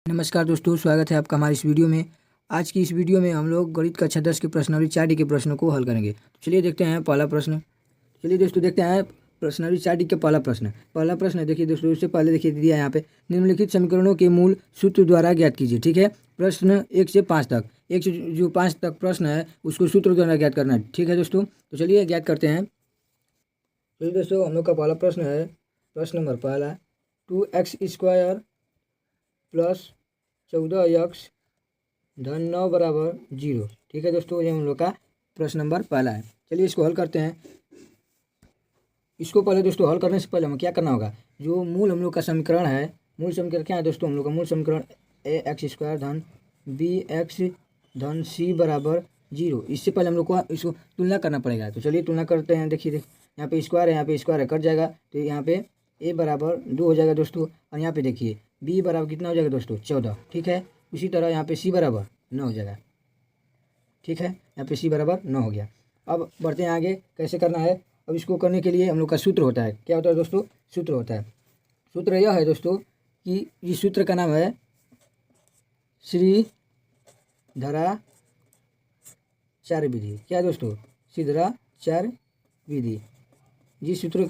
नमस्कार दोस्तों, स्वागत है आपका हमारी इस वीडियो में। आज की इस वीडियो में हम लोग गणित कक्षा 10 के प्रश्नावली 4D के प्रश्नों को हल करेंगे। तो चलिए देखते हैं पहला प्रश्न। चलिए दोस्तों देखते हैं प्रश्नावली 4D का पहला प्रश्न। पहला प्रश्न देखिए दोस्तों, उससे पहले देखिए दिया है यहाँ पे, निम्नलिखित समीकरणों के मूल सूत्र द्वारा ज्ञात कीजिए। ठीक है, प्रश्न 1 से 5 तक, 1 से जो 5 तक प्रश्न है उसको सूत्र द्वारा ज्ञात करना है। ठीक है दोस्तों, तो चलिए ज्ञात करते हैं। चलिए दोस्तों, हम लोग का पहला प्रश्न है, प्रश्न नंबर पहला, 2x² प्लस 14x धन 9 बराबर 0। ठीक है दोस्तों, ये हम लोग का प्रश्न नंबर पहला है। चलिए इसको हल करते हैं। इसको पहले दोस्तों हल करने से पहले हमें क्या करना होगा, जो मूल हम लोग का समीकरण है, मूल समीकरण क्या है दोस्तों, हम लोग का मूल समीकरण ax² धन bx धन c बराबर 0। इससे पहले हम लोग को इसको तुलना करना पड़ेगा। तो चलिए तुलना करते हैं। देखिए यहाँ पे स्क्वायर है, यहाँ पे स्क्वायर है, कट जाएगा तो यहाँ पे a बराबर 2 हो जाएगा दोस्तों। और यहाँ पे देखिए b बराबर कितना हो जाएगा दोस्तों, 14। ठीक है, उसी तरह यहाँ पे c बराबर 9 हो जाएगा। ठीक है, यहाँ पे c बराबर 9 हो गया। अब बढ़ते हैं आगे, कैसे करना है। अब इसको करने के लिए हम लोग का सूत्र होता है, क्या होता है दोस्तों, सूत्र होता है। सूत्र यह है दोस्तों कि इस सूत्र का नाम है श्रीधराचार्य विधि। क्या दोस्तों, श्रीधराचार्य विधि। जिस सूत्र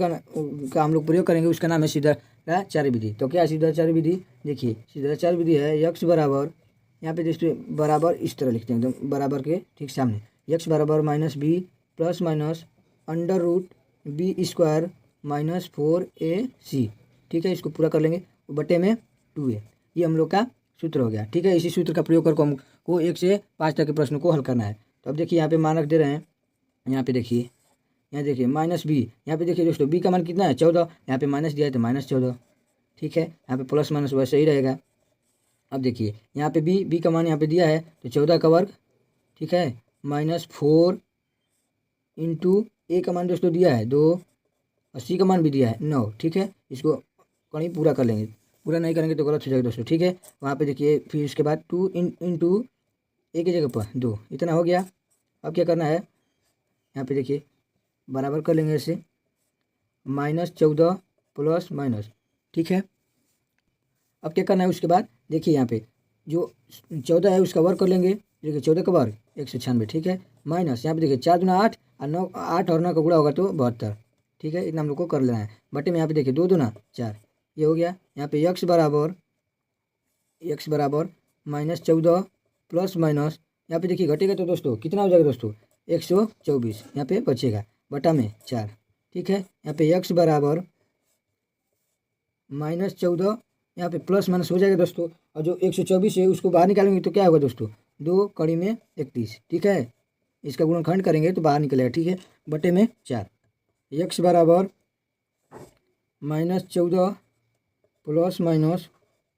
का हम लोग प्रयोग करेंगे उसका नाम है श्रीधराचार्य विधि। तो क्या है श्रीधराचार्य विधि, देखिए श्रीधराचार्य विधि है x बराबर, यहाँ पे दोस्तों बराबर इस तरह लिखते हैं एकदम बराबर के ठीक सामने, x बराबर -b plus minus √b² minus 4ac। ठीक है, इसको पूरा कर लेंगे, बटे में 2a। ये हम लोग का सूत्र हो गया। ठीक है, इसी सूत्र का प्रयोग करके हमको 1 से 5 तक के प्रश्न को हल करना है। तो अब देखिए यहाँ पे मानक दे रहे हैं, यहाँ पे देखिए, यहाँ देखिए -b, यहाँ पे देखिए दोस्तों b का मान कितना है, 14। यहाँ पे माइनस दिया है तो -14। ठीक है, यहाँ पे प्लस माइनस वैसे ही रहेगा। अब देखिए यहाँ पे b का मान यहाँ पे दिया है तो 14 का वर्ग। ठीक है, -4 इंटू a का मान दोस्तों दिया है 2 और c का मान भी दिया है 9। ठीक है, इसको कहीं पूरा कर लेंगे, पूरा नहीं करेंगे तो गलत हो जाएगा दोस्तों। ठीक है, वहाँ पे देखिए फिर उसके बाद 2 इंटू a की जगह पर 2, इतना हो गया। अब क्या करना है, यहाँ पे देखिए बराबर कर लेंगे इसे, -14 प्लस माइनस। ठीक है, अब क्या करना है, उसके बाद देखिए यहाँ पे जो 14 है उसका वर्ग कर लेंगे। देखिए 14 का वर्ग 196। ठीक है, माइनस यहाँ पे देखिए 4 दूना 8 और 9, 8 और 9 का गुणा होगा तो 72। ठीक है, इतना हम लोग को कर लेना है। बटे में यहाँ पे देखिए 2 दूना 4, ये हो गया। यहाँ पे x बराबर -14 प्लस माइनस, यहाँ पे देखिए घटेगा तो दोस्तों कितना हो जाएगा दोस्तों, 124। यहाँ पे बचेगा बटा में 4। ठीक है, यहाँ पे x बराबर -14, यहाँ पे प्लस माइनस हो जाएगा दोस्तों। और जो 124 है उसको बाहर निकालेंगे तो क्या होगा दोस्तों, 2 कड़ी में 31। ठीक है, इसका गुणनखंड करेंगे तो बाहर निकलेगा। ठीक है, बटे में 4, x बराबर -14 प्लस माइनस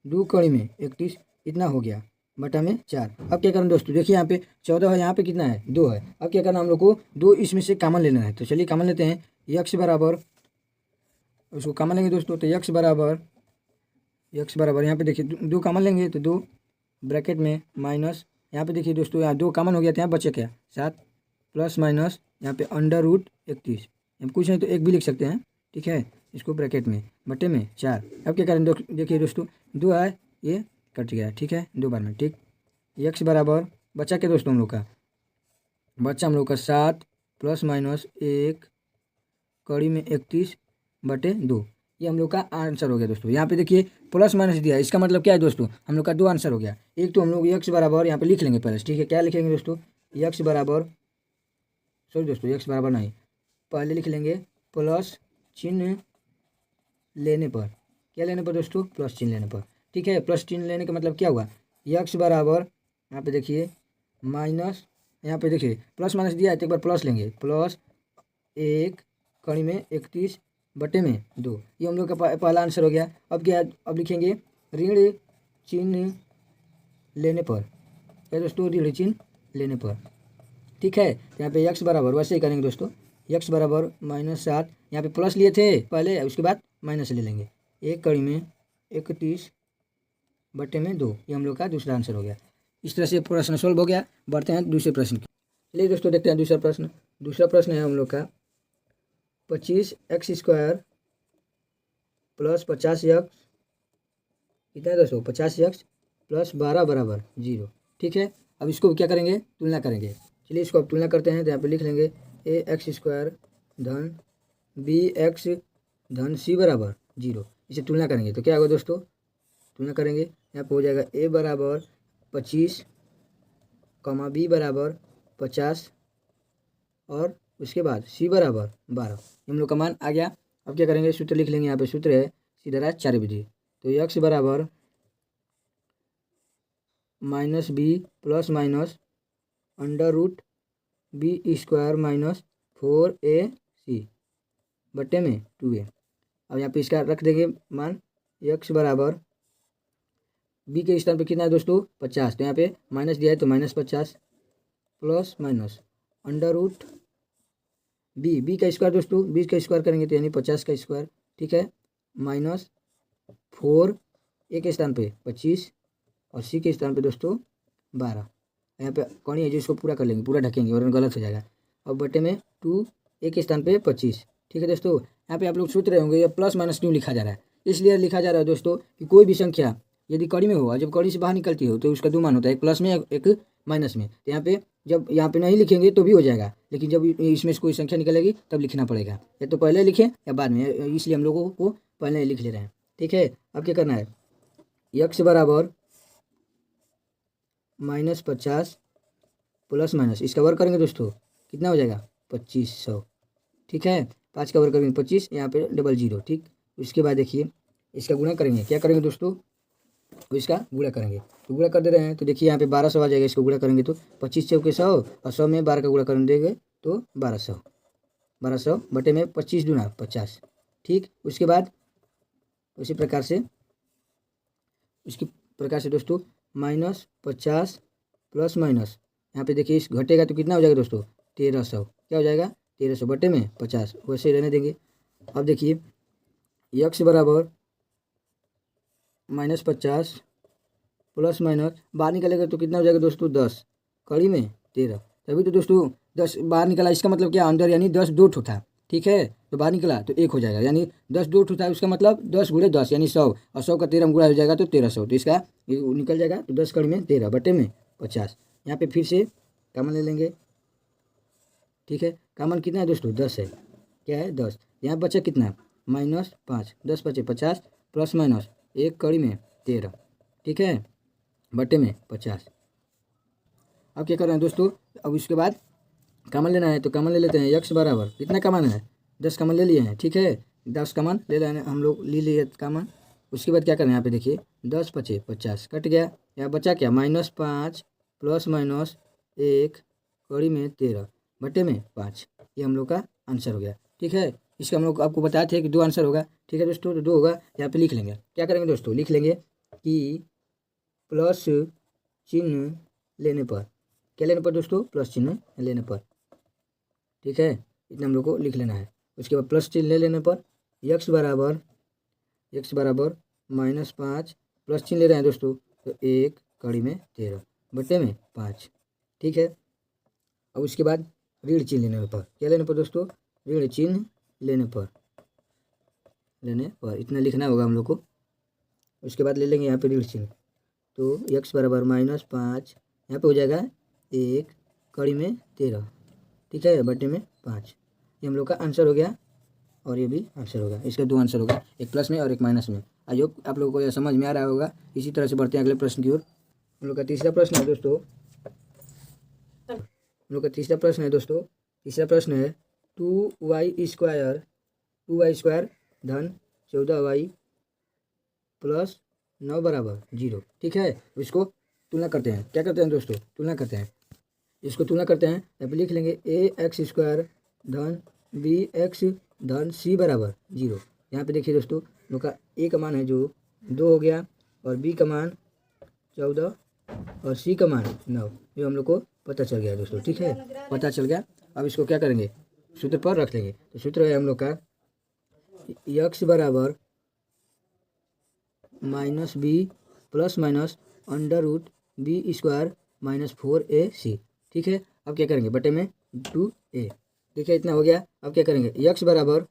2 कड़ी में 31, इतना हो गया बटा में 4। अब क्या करना दोस्तों, देखिए यहाँ पे 14 है, यहाँ पे कितना है 2 है। अब क्या करना, हम लोग को 2 इसमें से कॉमन लेना है। तो चलिए कॉमन लेते हैं, x बराबर, उसको कॉमन लेंगे दोस्तों तो x बराबर यहाँ पे देखिए 2 कॉमन लेंगे तो 2 ब्रैकेट में माइनस, यहाँ पे देखिए दोस्तों यहाँ 2 कॉमन हो गया था, यहाँ बचे क्या 7 प्लस माइनस यहाँ पे √31, हम कुछ नहीं तो 1 भी लिख सकते हैं। ठीक है, इसको ब्रैकेट में बटे में 4। अब क्या करें देखिए दोस्तों 2 है, ये कट गया। ठीक है, 2 बार में। ठीक, x बराबर बचा क्या दोस्तों, हम लोग का बचा हम लोग का 7 प्लस माइनस 1 कड़ी में 31 बटे 2। ये हम लोग का आंसर हो गया दोस्तों। यहाँ पे देखिए प्लस माइनस दिया है, इसका मतलब क्या है दोस्तों, हम लोग का 2 आंसर हो गया। एक तो हम लोग x बराबर यहाँ पे लिख लेंगे पहले। ठीक है, क्या लिखेंगे दोस्तों, x बराबर, सॉरी दोस्तों x बराबर नहीं, पहले लिख लेंगे प्लस चिन्ह लेने पर। क्या लेने पर दोस्तों, प्लस चिन्ह लेने पर। ठीक है, प्लस चिन्ह लेने का मतलब क्या हुआ, x बराबर यहाँ पे देखिए माइनस, यहाँ पे देखिए प्लस माइनस दिया है तो एक बार प्लस लेंगे, प्लस 1 कड़ी में 31 बटे में 2। ये हम लोग का पहला आंसर हो गया। अब क्या, अब लिखेंगे ऋण चिन्ह लेने पर। क्या दोस्तों, ऋण चिन्ह लेने पर। ठीक है, तो यहाँ पे x बराबर वैसे ही करेंगे दोस्तों, x बराबर -7, यहाँ पे प्लस लिए थे पहले, उसके बाद माइनस ले लेंगे, 1 कड़ी में 31 बटे में 2। ये हम लोग का दूसरा आंसर हो गया। इस तरह से प्रश्न सोल्व हो गया। बढ़ते हैं दूसरे प्रश्न की। चलिए दोस्तों देखते हैं दूसरा प्रश्न। दूसरा प्रश्न है हम लोग का 25x² प्लस 50x, कितना है दोस्तों, 50x प्लस 12 बराबर 0। ठीक है, अब इसको क्या करेंगे, तुलना करेंगे। चलिए इसको अब तुलना करते हैं। तो यहाँ पे लिख लेंगे ए एक्स स्क्वायर धन बी एक्स धन सी बराबर 0। इसे तुलना करेंगे तो क्या होगा दोस्तों, तुलना करेंगे यहाँ पे हो जाएगा ए बराबर 25 कमा बी बराबर 50 और उसके बाद सी बराबर 12। हम लोग का मान आ गया। अब क्या करेंगे, सूत्र लिख लेंगे। यहाँ पे सूत्र है सीधा रहा 4 विधि। तो एक्स बराबर minus B plus minus under root B square minus 4ac बट्टे में 2a। अब यहाँ पे इसका रख देंगे मान, एक्स बराबर बी के स्थान पे कितना है दोस्तों 50। तो यहाँ पे माइनस दिया है तो -50 plus minus under root B का स्क्वायर दोस्तों, बी का स्क्वायर करेंगे तो यानी 50 का स्क्वायर। ठीक है, माइनस 4 ए के स्थान पे 25 और सी के स्थान पे दोस्तों 12। यहाँ पे कौन है जो इसको पूरा कर लेंगे, पूरा ढकेंगे वरना गलत हो जाएगा। अब बटे में 2 ए के स्थान पे 25। ठीक है दोस्तों, यहाँ पे आप लोग सोच रहे होंगे ये प्लस माइनस क्यों लिखा जा रहा है। इसलिए लिखा जा रहा है दोस्तों कि कोई भी संख्या यदि कड़ी में हो और जब कड़ी से बाहर निकलती हो तो उसका 2 मान होता है, एक प्लस में एक माइनस में। तो यहाँ पे जब यहाँ पे नहीं लिखेंगे तो भी हो जाएगा, लेकिन जब इसमें से कोई संख्या निकलेगी तब लिखना पड़ेगा। या तो पहले लिखें या बाद में, इसलिए हम लोगों को पहले लिख ले रहे हैं। ठीक है, अब क्या करना है, एक्स बराबर -50 प्लस माइनस इसका वर्ग करेंगे दोस्तों, कितना हो जाएगा 2500। ठीक है, 5 का वर्ग करेंगे 25, यहाँ पे डबल 0। ठीक, उसके बाद देखिए इसका गुणा करेंगे। क्या करेंगे दोस्तों, तो इसका गुणा करेंगे। तो गुणा कर दे रहे हैं तो देखिए यहाँ पे 1200 आ जाएगा। इसको गुणा करेंगे तो 25 चौके 100 और 100 में 12 का गुणा कर देंगे तो 1200 बटे में 25 दूना 50। ठीक, उसके बाद उसी प्रकार से दोस्तों -50 प्लस माइनस यहाँ पे देखिए इस घटेगा तो कितना हो जाएगा दोस्तों 1300। क्या हो जाएगा 1300 बटे में 50, वैसे ही रहने देंगे। अब देखिए एक्स बराबर -50 प्लस माइनस बाहर निकलेगा तो कितना हो जाएगा दोस्तों 10 कड़ी में 13। तभी तो दोस्तों 10 बाहर निकला, इसका मतलब क्या अंदर यानी 10 दो ठो था। ठीक है, तो बाहर निकला तो 1 हो जाएगा, यानी 10 दो ठो था, उसका मतलब 10 गुणे 10 यानी 100 और 100 का 13 में गुणा हो जाएगा तो 1300। तो इसका निकल जाएगा तो 10 कड़ी में 13 बटे में 50। यहाँ पे फिर से कॉमन ले लेंगे। ठीक है, कॉमन कितना है दोस्तों 10 है। क्या है 10, यहाँ बचा कितना -5, 10 बचे 50 प्लस माइनस 1 कड़ी में 13। ठीक है, बटे में 50। अब क्या कर रहे हैं दोस्तों, अब इसके बाद कॉमन लेना है तो कॉमन ले लेते हैं। एक्स बराबर कितना कॉमन है 10 कॉमन ले लिए हैं। ठीक है, 10 कॉमन ले लेना हम लोग, ले लिए कॉमन। उसके बाद क्या करना है, यहाँ पे देखिए 10 बचे 50 कट गया, यहाँ बचा क्या -5 प्लस माइनस 1 कड़ी में 13 बटे में 5। ये हम लोग का आंसर हो गया। ठीक है, इसका हम लोग आपको बताए थे कि 2 आंसर होगा। ठीक है दोस्तों, तो 2 होगा। यहाँ पे लिख लेंगे, क्या करेंगे दोस्तों, लिख लेंगे कि प्लस चिन्ह लेने पर, क्या लेने पर दोस्तों, प्लस चिन्ह लेने पर। ठीक है, इतना हम लोग को लिख लेना है। उसके बाद प्लस चिन्ह ले लेने पर एक्स बराबर -5 प्लस चिन्ह ले रहे हैं दोस्तों तो 1 कड़ी में 13 बटे में 5। ठीक है, अब उसके बाद ऋण चिन्ह लेने पर, क्या लेने पर दोस्तों, ऋण चिन्ह लेने पर इतना लिखना होगा हम लोग को। उसके बाद ले लेंगे यहाँ पे ऋण चिन्ह, तो एक्स बराबर -5 यहाँ पे हो जाएगा 1 कड़ी में 13। ठीक है, बटे में 5। ये हम लोग का आंसर हो गया और ये भी आंसर होगा। इसका 2 आंसर होगा, एक प्लस में और एक माइनस में। आई होप आप लोगों को यह समझ में आ रहा होगा। इसी तरह से बढ़ते हैं अगले प्रश्न की ओर। हम लोग का तीसरा प्रश्न है दोस्तों, तीसरा प्रश्न है 2y स्क्वायर धन 14y प्लस 9 बराबर 0। ठीक है, इसको तुलना करते हैं। क्या करते हैं दोस्तों, तुलना करते हैं। इसको तुलना करते हैं, यहाँ पे लिख लेंगे ए एक्स स्क्वायर धन बी एक्स धन सी बराबर 0। यहाँ पे देखिए दोस्तों, लोग का ए का मान है जो 2 हो गया और बी का मान 14 और सी का मान 9, जो हम लोग को पता चल गया दोस्तों। ठीक है, पता चल गया। अब इसको क्या करेंगे, सूत्र पर रख लेंगे। तो सूत्र है हम लोग का एक्स बराबर -b plus minus under root B square -4ac। ठीक है, अब क्या करेंगे, बटे में 2a। देखिए इतना हो गया। अब क्या करेंगे, एक्स बराबर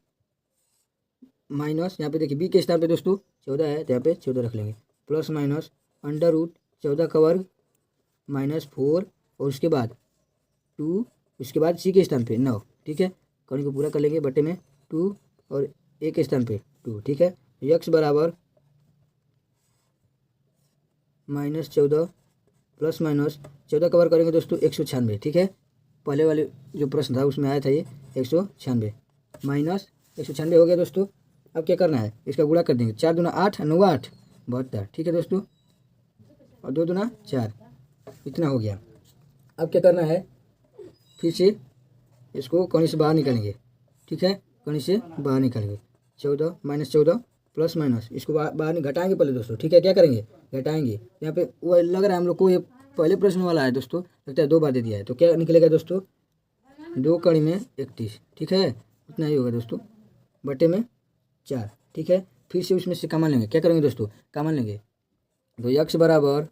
माइनस, यहाँ पे देखिए बी के स्थान पे दोस्तों 14 है तो यहाँ पे 14 रख लेंगे, प्लस माइनस अंडर रूट 14 का वर्ग माइनस 4 और उसके बाद 2, उसके बाद सी के स्थान पे 9। ठीक है, कौन को पूरा कर लेंगे, बटे में 2 और ए के स्थान पे 2। ठीक है, यक्स बराबर -14 प्लस माइनस 14 का वर्ग करेंगे दोस्तों 196। ठीक है, पहले वाले जो प्रश्न था उसमें आया था ये 196 माइनस 196 हो गया दोस्तों। अब क्या करना है, इसका गुणा कर देंगे, 4 दूना 8, 9 8 72। ठीक है दोस्तों, और 2 दूना 4, इतना हो गया। अब क्या करना है, फिर से इसको कहीं से बाहर निकालेंगे। ठीक है, कहीं से बाहर निकालेंगे, 14 -14 प्लस माइनस, इसको बाहर घटाएंगे पहले दोस्तों। ठीक है, क्या करेंगे, घटाएंगे। यहाँ पे वो लग रहा है हम लोग को ये पहले प्रश्न वाला है दोस्तों, लगता है 2 बार दे दिया है, तो क्या निकलेगा दोस्तों, 2 कड़ी में 31। ठीक है, इतना ही होगा दोस्तों, बटे में 4। ठीक है, फिर से उसमें से कॉमन लेंगे। क्या करेंगे दोस्तों, कॉमन लेंगे, तो यक्स बराबर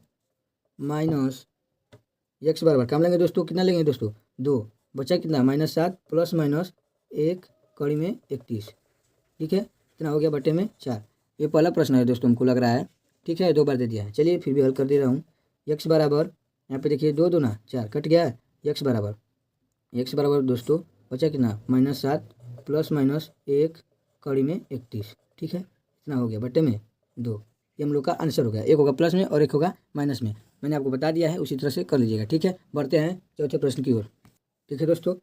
माइनस यक्स बराबर कॉमन लेंगे दोस्तों, कितना लेंगे दोस्तों, 2, बचा कितना -7 प्लस माइनस 1 कड़ी में 31। ठीक है, इतना हो गया, बटे में 4। ये पहला प्रश्न है दोस्तों, हमको लग रहा है। ठीक है, 2 बार दे दिया है, चलिए फिर भी हल कर दे रहा हूँ। यक्स बराबर, यहाँ पे देखिए 2 दूना 4 कट गया है, यक्स बराबर दोस्तों बचा कितना, -7 प्लस माइनस 1 कड़ी में 31। ठीक है, इतना हो गया, बटे में 2। ये हम लोग का आंसर हो गया, एक होगा प्लस में और एक होगा माइनस में। मैंने आपको बता दिया है, उसी तरह से कर लीजिएगा। ठीक है, बढ़ते हैं चौथे प्रश्न की ओर। ठीक है दोस्तों,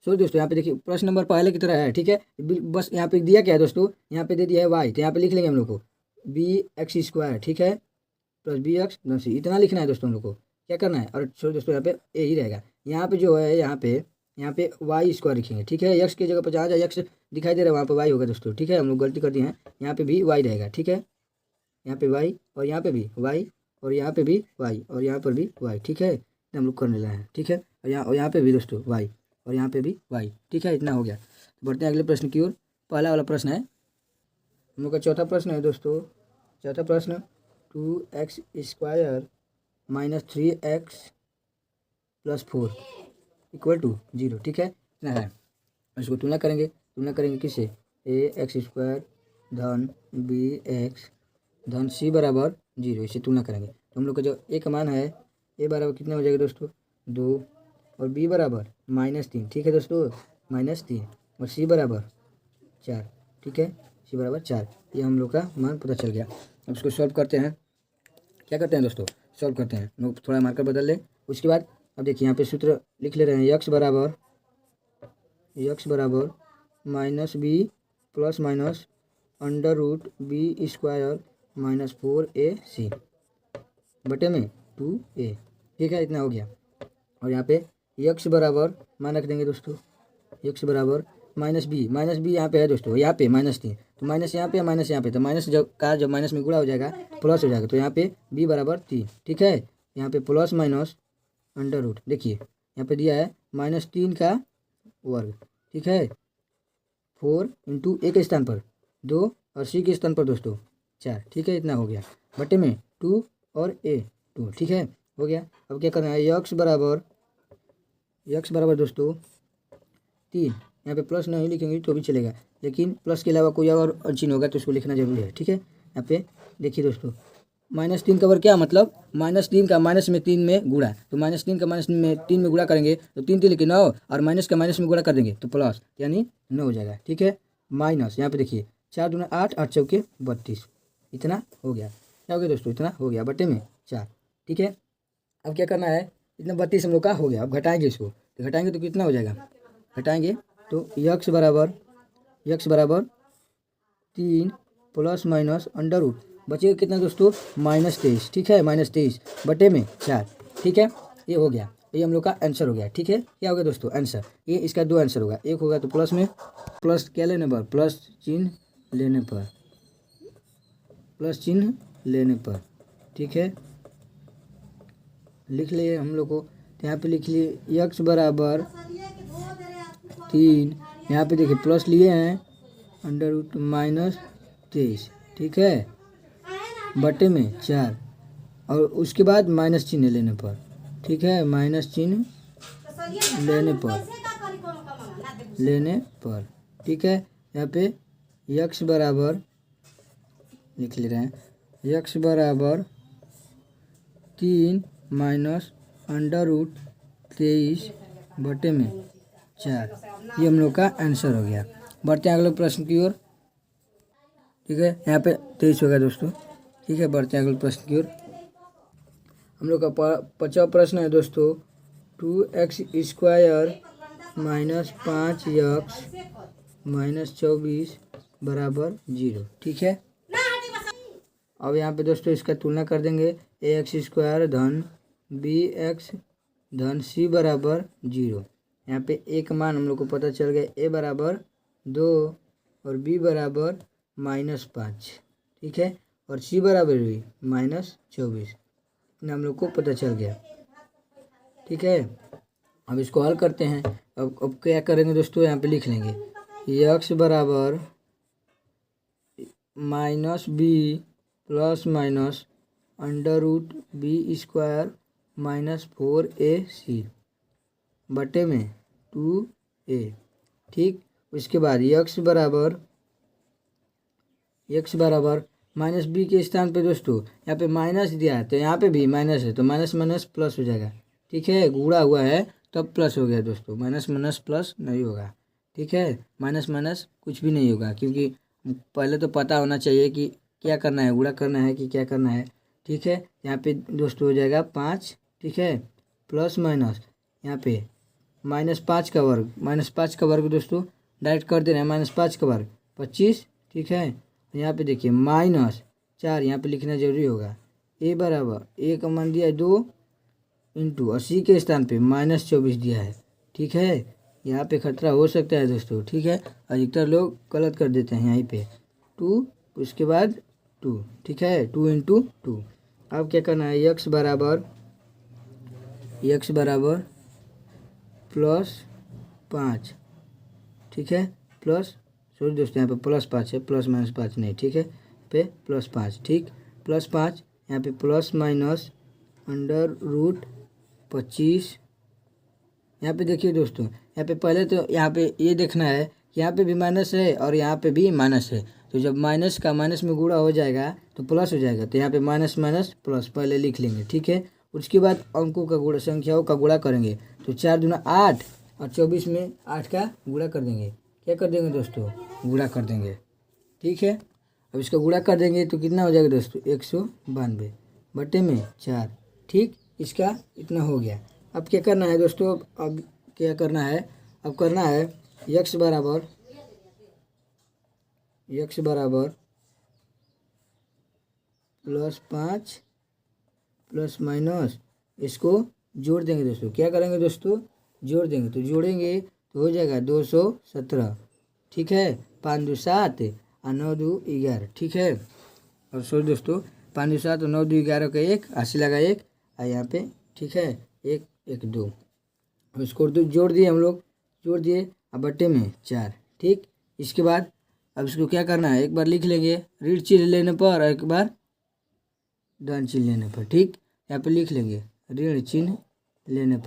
सो दोस्तों यहाँ पे देखिए प्रश्न नंबर पहले की तरह है। ठीक है, बस यहाँ पे दिया क्या है दोस्तों, यहाँ पे दे दिया है वाई, तो यहाँ पे लिख लेंगे हम लोग को bx²। ठीक है, प्लस bx + c, इतना लिखना है दोस्तों हम लोग को। क्या करना है, और सो दोस्तों यहाँ पे ए ही रहेगा। यहाँ पे जो है, यहाँ पे y² लिखेंगे। ठीक है, x की जगह पर जहाँ x दिखाई दे रहा है वहाँ पर y होगा दोस्तों। ठीक है, हम लोग गलती कर दिए हैं, यहाँ पे भी y रहेगा। ठीक है, यहाँ पे y और यहाँ पे भी y और यहाँ पे भी y और यहाँ पर भी y। ठीक है, हम लोग करने लगे हैं। ठीक है, और यहाँ पे भी दोस्तों y और यहाँ पे भी y। ठीक है, इतना हो गया। बढ़ते हैं अगले प्रश्न की ओर। पहला वाला प्रश्न है हम लोग का, चौथा प्रश्न है दोस्तों। चौथा प्रश्न, 2x² - 3x + 4 = 0। ठीक है, इतना है। इसको तुलना करेंगे किससे, ax² धन bx धन c बराबर 0, इसे तुलना करेंगे। तो हम लोग का जो a का मान है, a बराबर कितना हो जाएगा दोस्तों, 2 और b बराबर -3। ठीक है दोस्तों, -3 और c बराबर 4। ठीक है, c बराबर 4, ये हम लोग का मान पता चल गया। अब इसको सॉल्व करते हैं। क्या करते हैं दोस्तों, सॉल्व करते हैं, लोग थोड़ा मार्कर बदल लें। उसके बाद अब देखिए यहाँ पे सूत्र लिख ले रहे हैं, यक्स बराबर -b plus minus √b² -4ac बटे में 2a। ठीक है, इतना हो गया। और यहाँ पे यक्स बराबर मान रख देंगे दोस्तों, यक्स बराबर -b यहाँ पे है दोस्तों, यहाँ पे -3, तो माइनस यहाँ पे माइनस यहाँ पे, तो माइनस जब माइनस में गुणा हो जाएगा प्लस हो जाएगा, तो यहाँ पे b बराबर 3। ठीक है, यहाँ पे प्लस माइनस √ देखिए यहाँ पे दिया है -3 का वर्ग। ठीक है, 4 × a के स्थान पर 2 और c के स्थान पर दोस्तों 4। ठीक है, इतना हो गया, बटे में 2 और a 2। ठीक है, हो गया। अब क्या करना है, यक्स बराबर दोस्तों 3, यहाँ पे प्लस नहीं लिखेंगे तो भी चलेगा, लेकिन प्लस के अलावा कोई और चिन्ह होगा तो उसको लिखना जरूरी है। ठीक है, यहाँ पे देखिए दोस्तों, -3 का वर्ग क्या मतलब, -3 का माइनस में 3 में गुणा, तो -3 का माइनस में 3 में गुणा करेंगे तो 3 3 लिखे 9, और माइनस का माइनस में गुणा कर देंगे तो प्लस, यानी 9 हो जाएगा। ठीक है, माइनस यहाँ पे देखिए 4 दूना 8, 8 चौके 32, इतना हो गया। क्या हो गया दोस्तों, इतना हो गया, बटे में 4। ठीक है, अब क्या करना है, इतना 32 हम लोग का हो गया। अब घटाएंगे इसको, तो घटाएंगे तो कितना हो जाएगा, घटाएंगे तो यक्स बराबर 3 प्लस माइनस √ बचेगा कितना दोस्तों, -23। ठीक है, -23 बटे में 4। ठीक है, ये हो गया, ये हम लोग का आंसर हो गया। ठीक है, क्या हो गया दोस्तों, आंसर। ये इसका 2 आंसर होगा, एक होगा तो प्लस में, प्लस क्या लेने पर, प्लस चिन्ह लेने पर। ठीक है, लिख लिए हम लोग को, तो यहाँ पे लिख लिए यक्स बराबर 3, यहाँ पे देखिए प्लस लिए हैं √ -23। ठीक है, बटे में 4, और उसके बाद माइनस चिन्ह लेने पर। ठीक है, माइनस चिन्ह लेने पर। ठीक है, यहाँ पे यक्स बराबर लिख ले रहे हैं, यक्स बराबर 3 माइनस अंडर रूट 23/4। ये हम लोग का आंसर हो गया। बढ़ते हैं अगले प्रश्न की ओर। ठीक है, यहाँ पे 23 हो गया दोस्तों। ठीक है, बढ़ते हैं अगले प्रश्न की ओर। हम लोग का 50वां प्रश्न है दोस्तों, 2x² माइनस 5x माइनस 24 बराबर 0। ठीक है, अब यहाँ पे दोस्तों इसका तुलना कर देंगे। ax² धन bx धन c बराबर 0। यहाँ पे a का मान हम लोग को पता चल गया, a बराबर 2 और b बराबर -5। ठीक है, और c बराबर भी -24। इतना हम लोग को पता चल गया। ठीक है, अब इसको हल करते हैं। अब क्या करेंगे दोस्तों, यहाँ पे लिख लेंगे x बराबर -b plus minus under root b² minus 4ac बटे में 2a। ठीक, उसके बाद x बराबर माइनस बी के स्थान पे दोस्तों यहाँ पे माइनस दिया है, तो यहाँ पे भी माइनस है, तो माइनस माइनस प्लस हो जाएगा। ठीक है, गुणा हुआ है तब प्लस हो गया दोस्तों, माइनस माइनस प्लस नहीं होगा। ठीक है, माइनस माइनस कुछ भी नहीं होगा, क्योंकि पहले तो पता होना चाहिए कि क्या करना है, गुणा करना है कि क्या करना है। ठीक है, यहाँ पे दोस्तों हो जाएगा 5। ठीक है, प्लस माइनस यहाँ पे -5 का वर्ग दोस्तों डायरेक्ट कर दे रहे हैं, -5 का वर्ग 25। ठीक है, यहाँ पे देखिए -4 यहाँ पे लिखना जरूरी होगा। a बराबर a का मान दिया है 2 इंटू 80 के स्थान पे -24 दिया है। ठीक है, यहाँ पे खतरा हो सकता है दोस्तों। ठीक है, अधिकतर लोग गलत कर देते हैं यहाँ पे 2 उसके बाद 2। ठीक है, 2 इंटू 2। अब क्या करना है, x बराबर +5। ठीक है, प्लस सॉरी दोस्तों यहाँ पे +5 है, प्लस माइनस 5 नहीं। ठीक है, पे +5। ठीक, +5 यहाँ पे प्लस माइनस अंडर रूट 25। यहाँ पे देखिए दोस्तों, यहाँ पे पहले तो यहाँ पे ये देखना है कि यहाँ पे भी माइनस है और यहाँ पे भी माइनस है, तो जब माइनस का माइनस में गुणा हो जाएगा तो प्लस हो जाएगा, तो यहाँ पे माइनस माइनस प्लस पहले लिख लेंगे। ठीक है, उसके बाद अंकों का गुणा, संख्याओं का गुणा करेंगे, तो 4 दूना 8 और 24 में 8 का गुणा कर देंगे। क्या कर देंगे दोस्तों, गुणा कर देंगे। ठीक है, अब इसका गुणा कर देंगे तो कितना हो जाएगा दोस्तों, 192 बटे में 4। ठीक, इसका इतना हो गया। अब क्या करना है दोस्तों, अब क्या करना है, अब करना है x बराबर +5 प्लस माइनस इसको जोड़ देंगे दोस्तों। क्या करेंगे दोस्तों, जोड़ देंगे, तो जोड़ेंगे तो हो जाएगा 217। ठीक है, 5 2 7 और 9 2 11। ठीक है, और सॉरी दोस्तों 5 2 7 और 9 2 11 का 1 80 लगा 1 और यहाँ पे ठीक है 1 1 2। अब इसको जोड़ दिए हम लोग, जोड़ दिए अब बट्टे में 4। ठीक, इसके बाद अब इसको क्या करना है, एक बार लिख लेंगे ऋण चिन्ह लेने पर और एक बार धन चिन्ह लेने पर। ठीक, यहाँ पे लिख लेंगे ऋण चिन्ह लेने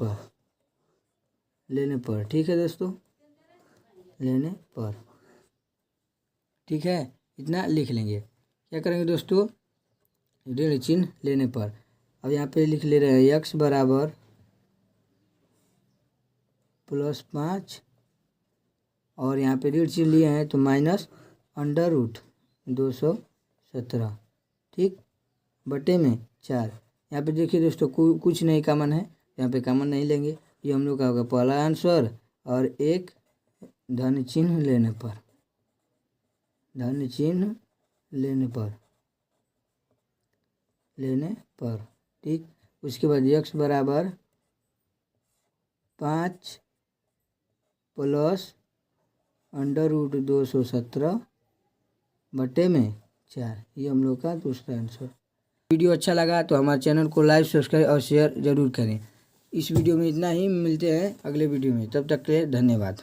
पर। ठीक है दोस्तों, लेने पर। ठीक है, इतना लिख लेंगे। क्या करेंगे दोस्तों, ऋण चिन्ह लेने पर। अब यहाँ पे लिख ले रहे हैं x बराबर +5 और यहाँ पे ऋण चिन्ह लिए हैं तो माइनस अंडर रूट 217। ठीक, बटे में 4। यहाँ पे देखिए दोस्तों कुछ नहीं कॉमन है, यहाँ पे कॉमन नहीं लेंगे, ये हम लोग का होगा पहला आंसर। और एक धन चिन्ह लेने पर, ठीक, उसके बाद x बराबर 5 प्लस अंडर रूट 217 बटे में 4। ये हम लोग का दूसरा आंसर। वीडियो अच्छा लगा तो हमारे चैनल को लाइक सब्सक्राइब और शेयर ज़रूर करें। इस वीडियो में इतना ही, मिलते हैं अगले वीडियो में, तब तक के लिए धन्यवाद।